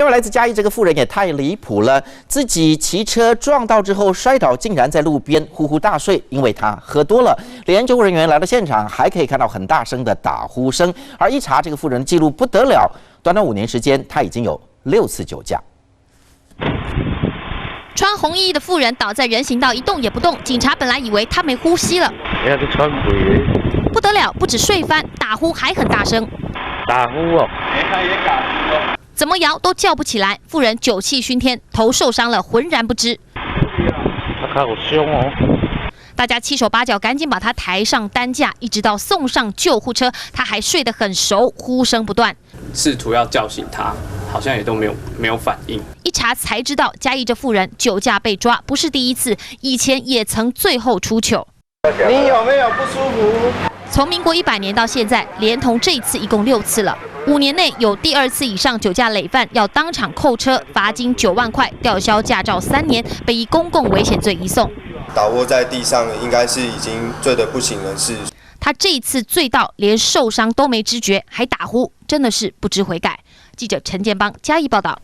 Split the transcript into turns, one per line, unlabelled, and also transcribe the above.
位来自嘉义这个妇人也太离谱了，自己骑车撞到之后摔倒，竟然在路边呼呼大睡，因为他喝多了。连救护人员来到现场，还可以看到很大声的打呼声。而一查这个妇人的记录不得了，短短5年时间，她已经有6次酒驾。
穿红衣的妇人倒在人行道一动也不动，警察本来以为她没呼吸了，不得了，不止睡翻，打呼还很大声，
打呼哦，
怎么摇都叫不起来。妇人酒气熏天，头受伤了，浑然不知。
他好凶哦！
大家七手八脚赶紧把她抬上担架，一直到送上救护车，她还睡得很熟，呼声不断。
试图要叫醒她，好像也都没有反应。
一查才知道，嘉义这妇人酒驾被抓不是第一次，以前也曾最后出糗。
你有没有不舒服？
从民国100年到现在，连同这一次一共6次了。5年内有第2次以上酒驾累犯，要当场扣车，罚金9万块，吊销驾照3年，被以公共危险罪移送。
倒卧在地上，应该是已经醉得不省人事。
他这一次醉到连受伤都没知觉，还打呼，真的是不知悔改。记者陈建邦嘉义报道。